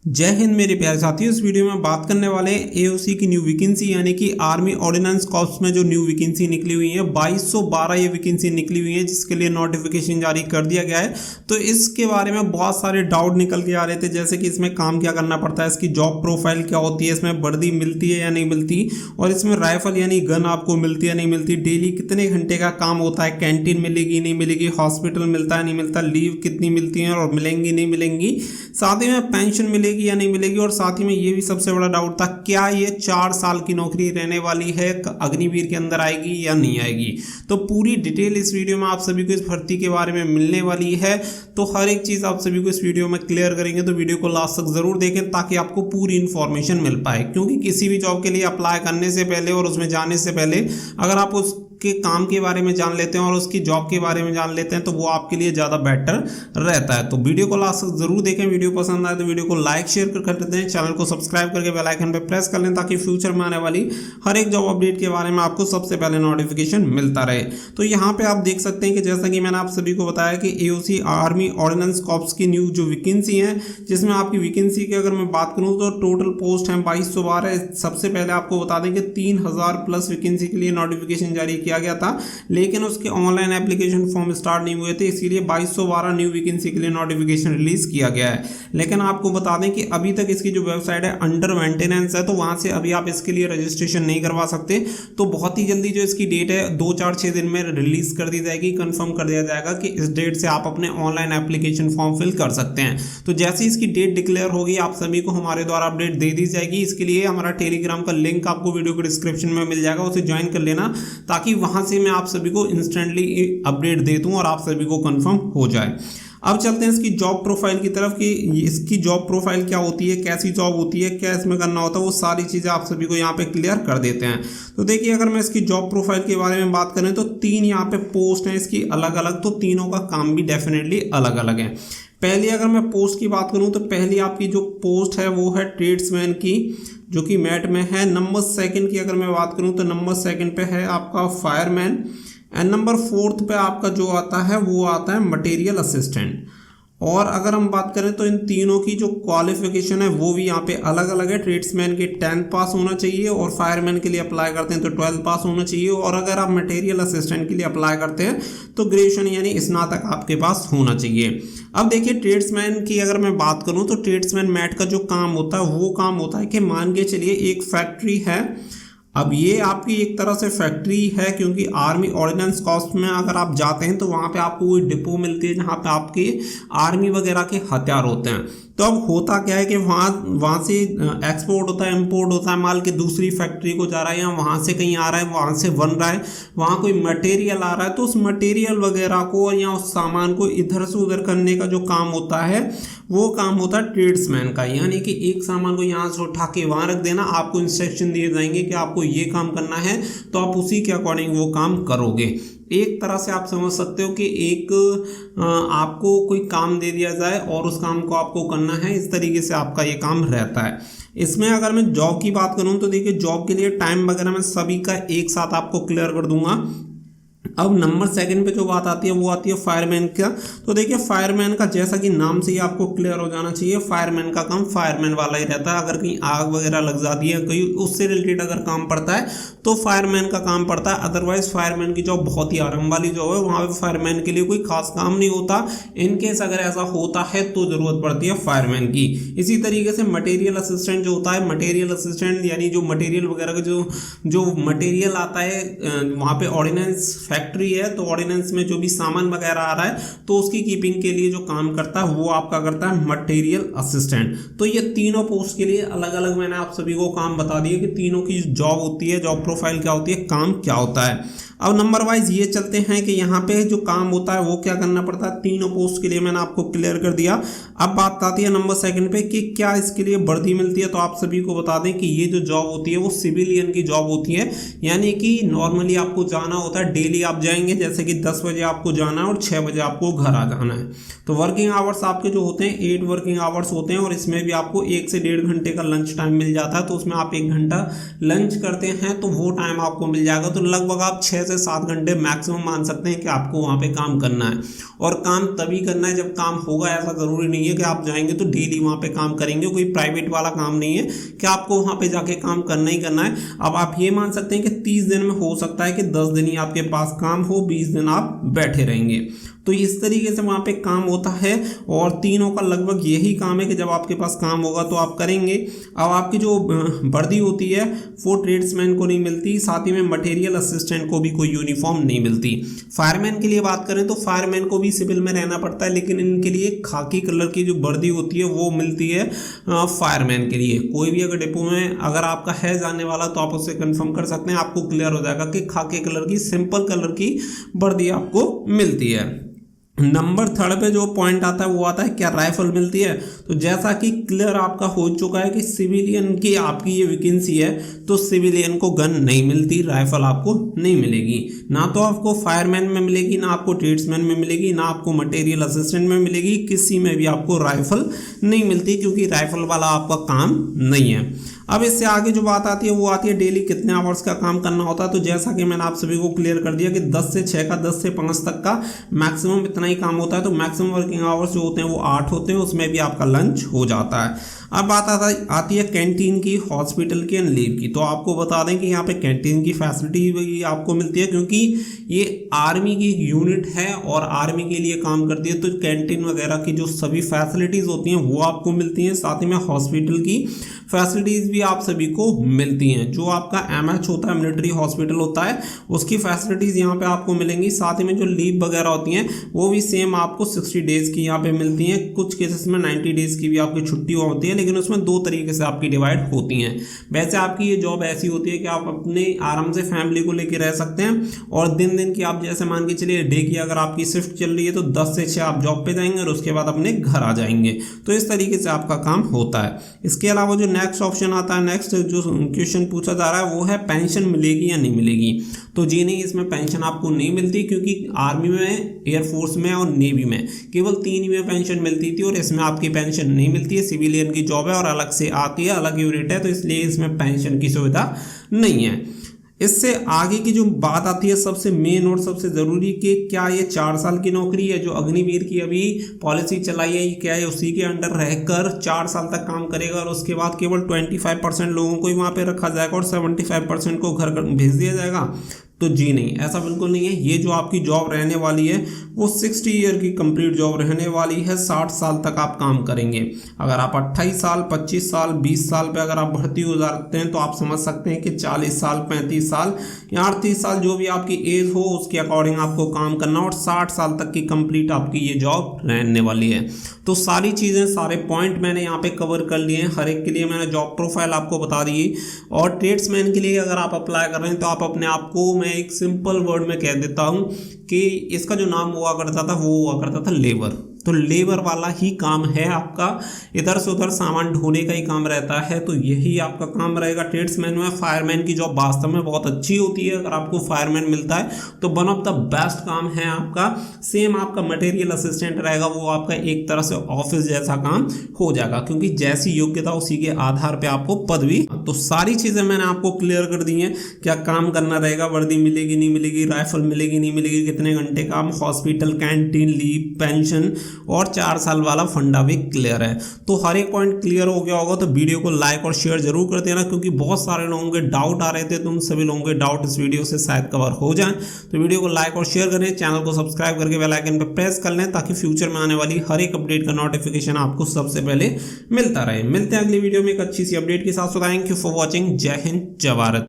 जय हिंद मेरे प्यारे साथियों। इस वीडियो में बात करने वाले हैं एओसी की न्यू वैकेंसी यानी कि आर्मी ऑर्डिनेंस कॉर्प्स में जो न्यू वैकेंसी निकली हुई है 2212 ये वैकेंसी निकली हुई है जिसके लिए नोटिफिकेशन जारी कर दिया गया है। तो इसके बारे में बहुत सारे डाउट निकल के आ रहे थे, जैसे कि इसमें काम क्या करना पड़ता है, इसकी जॉब प्रोफाइल क्या होती है, इसमें वर्दी मिलती है या नहीं मिलती, और इसमें राइफल यानी गन आपको मिलती है नहीं मिलती, डेली कितने घंटे का काम होता है, कैंटीन मिलेगी नहीं मिलेगी, हॉस्पिटल मिलता है नहीं मिलता, लीव कितनी मिलती है और मिलेंगी नहीं मिलेंगी, साथ ही में पेंशन मिलेगी या नहीं मिलेगी, और साथ ही में ये भी सबसे बड़ा डाउट था क्या ये 4 साल की नौकरी रहने वाली है, अग्निवीर के अंदर आएगी या नहीं आएगी। तो पूरी डिटेल इस वीडियो में आप सभी को इस भर्ती के बारे में मिलने वाली है। तो हर एक चीज आप सभी को इस वीडियो में क्लियर करेंगे, तो वीडियो को लास्ट तक जरूर देखें ताकि आपको पूरी इंफॉर्मेशन मिल पाए। क्योंकि किसी भी जॉब के लिए अप्लाई करने से पहले और उसमें जाने से पहले अगर आप उसके काम के बारे में जान लेते हैं और उसकी जॉब के बारे में जान लेते हैं तो वो आपके लिए ज़्यादा बेटर रहता है। तो वीडियो को लास्ट तक जरूर देखें। वीडियो पसंद आए तो वीडियो को लाइक शेयर कर दें, चैनल को सब्सक्राइब करके बेल आइकन पे प्रेस कर लें ताकि फ्यूचर में आने वाली हर एक जॉब अपडेट के बारे में आपको सबसे पहले नोटिफिकेशन मिलता रहे। तो यहाँ पे आप देख सकते हैं कि जैसा कि मैंने आप सभी को बताया कि एओसी आर्मी ऑर्डिनेंस कॉर्प्स की न्यू जो वैकेंसी है, जिसमें आपकी वैकेंसी की अगर मैं बात करूँ तो टोटल पोस्ट है 2212। सबसे पहले आपको बता दें कि 3000 प्लस वैकेंसी के लिए नोटिफिकेशन जारी किया गया था, लेकिन उसके ऑनलाइन एप्लीकेशन फॉर्म स्टार्ट नहीं हुए थे, इसीलिए 2212 न्यू वैकेंसी के लिए नोटिफिकेशन रिलीज किया गया है। लेकिन आपको बता दें कि अभी तक इसकी जो वेबसाइट है अंडर मेंटेनेंस है, तो वहां से अभी आप इसके लिए रजिस्ट्रेशन नहीं करवा सकते। तो बहुत ही जल्दी जो इसकी डेट है 2-4-6 दिन में रिलीज कर दी जाएगी, कंफर्म कर दिया जाएगा कि इस डेट से आप अपने ऑनलाइन एप्लीकेशन फॉर्म फिल कर सकते हैं। तो जैसे इसकी डेट डिक्लेयर होगी आप सभी को हमारे द्वारा अपडेट दे दी जाएगी। इसके लिए हमारा टेलीग्राम का लिंक आपको वीडियो के डिस्क्रिप्शन में मिल जाएगा, उसे ज्वाइन कर लेना ताकि वहां से मैं आप सभी को इंस्टेंटली अपडेट दे दूं और आप सभी को कंफर्म हो जाए। अब चलते हैं इसकी जॉब प्रोफाइल की तरफ कि इसकी जॉब प्रोफाइल क्या होती है, कैसी जॉब होती है, क्या इसमें करना होता है, वो सारी चीज़ें आप सभी को यहाँ पे क्लियर कर देते हैं। तो देखिए अगर मैं इसकी जॉब प्रोफाइल के बारे में बात करें तो 3 यहाँ पे पोस्ट हैं इसकी अलग अलग, तो तीनों का काम भी डेफिनेटली अलग अलग है। पहली अगर मैं पोस्ट की बात करूं तो पहली आपकी जो पोस्ट है वो है ट्रेड्समैन की, जो कि मैट में है। नंबर 2 की अगर मैं बात करूं तो नंबर 2 पे है आपका फायरमैन, एंड नंबर 4 पे आपका जो आता है वो आता है मटेरियल असिस्टेंट। और अगर हम बात करें तो इन तीनों की जो क्वालिफिकेशन है वो भी यहाँ पे अलग अलग है। ट्रेड्समैन के 10th पास होना चाहिए और फायरमैन के लिए अप्लाई करते हैं तो 12th पास होना चाहिए, और अगर आप मटेरियल असिस्टेंट के लिए अप्लाई करते हैं तो ग्रेजुएशन यानी स्नातक आपके पास होना चाहिए। अब देखिए ट्रेड्समैन की अगर मैं बात करूँ तो ट्रेड्समैन मैट का जो काम होता है वो काम होता है कि मान के चलिए एक फैक्ट्री है। अब ये आपकी एक तरह से फैक्ट्री है, क्योंकि आर्मी ऑर्डिनेंस कॉर्प्स में अगर आप जाते हैं तो वहाँ पे आपको कोई डिपो मिलती है जहाँ पे आपके आर्मी वगैरह के हथियार होते हैं। तो अब होता क्या है कि वहाँ से एक्सपोर्ट होता है, इंपोर्ट होता है, माल के दूसरी फैक्ट्री को जा रहा है या वहाँ से कहीं आ रहा है, वहाँ से बन रहा है, वहाँ कोई मटेरियल आ रहा है, तो उस मटेरियल वगैरह को या उस सामान को इधर से उधर करने का जो काम होता है वो काम होता है ट्रेड्समैन का। यानी कि एक सामान को यहाँ से उठा के वहाँ रख देना, आपको इंस्ट्रक्शन दिए जाएंगे कि आपको ये काम करना है, तो आप उसी के अकॉर्डिंग वो काम करोगे। एक तरह से आप समझ सकते हो कि एक आपको कोई काम दे दिया जाए और उस काम को आपको करना है, इस तरीके से आपका ये काम रहता है। इसमें अगर मैं जॉब की बात करूं तो देखिए जॉब के लिए टाइम वगैरह मैं सभी का एक साथ आपको क्लियर कर दूंगा। अब नंबर 2 पे जो बात आती है वो आती है फायरमैन का। तो देखिए फायरमैन का जैसा कि नाम से ही आपको क्लियर हो जाना चाहिए, फायरमैन का काम फायरमैन वाला ही रहता है। अगर कहीं आग वगैरह लग जाती है, कहीं उससे रिलेटेड अगर काम पड़ता है तो फायरमैन का काम पड़ता है। अदरवाइज फायरमैन की जॉब बहुत ही आराम वाली जॉब है, वहाँ पे फायरमैन के लिए कोई खास काम नहीं होता। इनकेस अगर ऐसा होता है तो जरूरत पड़ती है फायरमैन की। इसी तरीके से मटेरियल असिस्टेंट जो होता है, मटेरियल असिस्टेंट यानी जो मटेरियल वगैरह का जो मटेरियल आता है, वहाँ पे ऑर्डिनेंस फैक्ट्री है तो ऑर्डिनेंस में जो भी सामान वगैरह आ रहा है तो उसकी कीपिंग के लिए जो काम करता है वो आपका करता है मटेरियल असिस्टेंट। तो ये तीनों पोस्ट के लिए अलग अलग मैंने आप सभी को काम बता दिए कि तीनों की जॉब होती है, जॉब प्रोफाइल क्या होती है, काम क्या होता है। अब नंबर वाइज ये चलते हैं कि यहाँ पे जो काम होता है वो क्या करना पड़ता है। तीनों पोस्ट के लिए मैंने आपको क्लियर कर दिया। अब बात आती है नंबर 2 पे कि क्या इसके लिए वर्दी मिलती है। तो आप सभी को बता दें कि ये जो जॉब होती है वो सिविलियन की जॉब होती है, यानी कि नॉर्मली आपको जाना होता है, डेली आप जाएंगे, जैसे कि 10 बजे आपको जाना है और 6 बजे आपको घर आ जाना है। तो वर्किंग आवर्स आपके जो होते हैं 8 वर्किंग आवर्स होते हैं, और इसमें भी आपको 1 से 1.5 घंटे का लंच टाइम मिल जाता है। तो उसमें आप 1 घंटा लंच करते हैं तो वो टाइम आपको मिल जाएगा। तो लगभग आप 6 से 7 घंटे मैक्सिमम मान सकते हैं कि आपको वहाँ पे काम करना है, और काम तभी करना है जब काम होगा। ऐसा ज़रूरी नहीं है कि आप जाएंगे तो डेली वहाँ पे काम करेंगे, कोई प्राइवेट वाला काम नहीं है कि आपको वहाँ पे जाके काम करना ही करना है। अब आप ये मान सकते हैं कि 30 दिन में हो सकता है कि 10 दिन ही आपके पास काम हो, 20 दिन आप बैठे रहेंगे। तो इस तरीके से वहाँ पे काम होता है, और तीनों का लगभग यही काम है कि जब आपके पास काम होगा तो आप करेंगे। अब आपकी जो वर्दी होती है वो ट्रेड्समैन को नहीं मिलती, साथ ही में मटेरियल असिस्टेंट को भी कोई यूनिफॉर्म नहीं मिलती। फायरमैन के लिए बात करें तो फायरमैन को भी सिविल में रहना पड़ता है, लेकिन इनके लिए खाकी कलर की जो वर्दी होती है वो मिलती है फायरमैन के लिए। कोई भी अगर डिपो में अगर आपका है जाने वाला तो आप उससे कंफर्म कर सकते हैं, आपको क्लियर हो जाएगा कि खाकी कलर की सिंपल कलर की वर्दी आपको मिलती है। नंबर 3 पे जो पॉइंट आता है वो आता है क्या राइफल मिलती है। तो जैसा कि क्लियर आपका हो चुका है कि सिविलियन की आपकी ये वैकेंसी है, तो सिविलियन को गन नहीं मिलती, राइफल आपको नहीं मिलेगी। ना तो आपको फायरमैन में मिलेगी, ना आपको ट्रेड्समैन में मिलेगी, ना आपको मटेरियल असिस्टेंट में मिलेगी, किसी में भी आपको राइफल नहीं मिलती, क्योंकि राइफल वाला आपका काम नहीं है। अब इससे आगे जो बात आती है वो आती है डेली कितने आवर्स का काम करना होता है। तो जैसा कि मैंने आप सभी को क्लियर कर दिया कि 10 से 6 का 10 से 5 तक का मैक्सिमम इतना ही काम होता है। तो मैक्सिमम वर्किंग आवर्स जो होते हैं वो 8 होते हैं, उसमें भी आपका लंच हो जाता है। अब बात आती है कैंटीन की, हॉस्पिटल की एंड लीव की। तो आपको बता दें कि यहाँ पे कैंटीन की फैसिलिटी भी आपको मिलती है, क्योंकि ये आर्मी की एक यूनिट है और आर्मी के लिए काम करती है। तो कैंटीन वगैरह की जो सभी फैसिलिटीज़ होती हैं वो आपको मिलती हैं, साथ ही में हॉस्पिटल की फैसिलिटीज़ भी आप सभी को मिलती हैं। जो आपका MH होता है, मिलिट्री हॉस्पिटल होता है, उसकी फैसिलिटीज़ यहाँ पे आपको मिलेंगी। साथ ही में जो लीव वगैरह होती हैं वो भी सेम आपको 60 डेज़ की यहाँ पे मिलती हैं। कुछ केसेस में 90 डेज़ की भी आपकी छुट्टी होती है, लेकिन उसमें 2 तरीके से आपकी डिवाइड होती हैं। वैसे आपकी ये जॉब ऐसी होती है कि आप अपने आराम से फैमिली को लेकर रह सकते हैं, और दिन की आप जैसे मान के चलिए डे की अगर आपकी शिफ्ट चल रही है तो 10 से 6 आप जॉब पे जाएंगे और उसके बाद अपने घर आ जाएंगे। तो इस तरीके से आपका काम होता है। इसके अलावा जो नेक्स्ट ऑप्शन आता है, नेक्स्ट जो क्वेश्चन पूछा जा रहा है वो है पेंशन मिलेगी या नहीं मिलेगी। तो जी नहीं, इसमें पेंशन आपको नहीं मिलती, क्योंकि आर्मी में, एयरफोर्स में और नेवी में केवल 3 ही में पेंशन मिलती थी, और इसमें आपकी पेंशन नहीं मिलती है। सिविलियन की जॉब है और अलग से आती है, अलग यूनिट है, तो इसलिए इसमें पेंशन की सुविधा नहीं है। इससे आगे की जो बात आती है सबसे मेन और सबसे ज़रूरी कि क्या ये 4 साल की नौकरी है जो अग्निवीर की अभी पॉलिसी चलाई है, क्या है उसी के अंडर रहकर 4 साल तक काम करेगा और उसके बाद केवल 25% लोगों को ही वहाँ पे रखा जाएगा और 75% को घर भेज दिया जाएगा। तो जी नहीं, ऐसा बिल्कुल नहीं है। ये जो आपकी जॉब रहने वाली है वो 60 ईयर की कंप्लीट जॉब रहने वाली है। 60 साल तक आप काम करेंगे। अगर आप 28 साल, 25 साल, 20 साल पे अगर आप भर्ती हो जाते हैं तो आप समझ सकते हैं कि 40 साल, 35 साल या 38 साल जो भी आपकी एज हो उसके अकॉर्डिंग आपको काम करना, और 60 साल तक की कंप्लीट आपकी ये जॉब रहने वाली है। तो सारी चीज़ें, सारे पॉइंट मैंने यहाँ पे कवर कर लिए हैं। हर एक के लिए मैंने जॉब प्रोफाइल आपको बता दी। और ट्रेड्समैन के लिए अगर आप अप्लाई कर रहे हैं तो आप अपने आप को, मैं एक सिंपल वर्ड में कह देता हूं कि इसका जो नाम हुआ करता था वो हुआ करता था लेबर। तो लेबर वाला ही काम है आपका, इधर से उधर सामान ढोने का ही काम रहता है। तो यही आपका काम रहेगा ट्रेड्समैन में। फायरमैन की जॉब वास्तव में बहुत अच्छी होती है। अगर आपको फायरमैन मिलता है तो वन ऑफ द बेस्ट काम है आपका। सेम आपका मटेरियल असिस्टेंट रहेगा, वो आपका एक तरह से ऑफिस जैसा काम हो जाएगा, क्योंकि जैसी योग्यता उसी के आधार पर आपको पदवी। तो सारी चीज़ें मैंने आपको क्लियर कर दी हैं। क्या काम करना रहेगा, वर्दी मिलेगी नहीं मिलेगी, राइफल मिलेगी नहीं मिलेगी, कितने घंटे काम, हॉस्पिटल, कैंटीन, लीव, पेंशन और 4 साल वाला फंडा भी क्लियर है। तो हर एक पॉइंट क्लियर हो गया होगा। तो वीडियो को लाइक और शेयर जरूर कर देना, क्योंकि बहुत सारे लोगों के डाउट आ रहे थे, तो उन सभी लोगों के डाउट इस वीडियो से शायद कवर हो जाएं। तो वीडियो को लाइक और शेयर करें, चैनल को सब्सक्राइब करके बेल आइकन पर प्रेस कर लें, ताकि फ्यूचर में आने वाली हर एक अपडेट का नोटिफिकेशन आपको सबसे पहले मिलता रहे। मिलते हैं अगली वीडियो में एक अच्छी सी अपडेट के साथ। Thank you for watching. जय हिंद, जय भारत।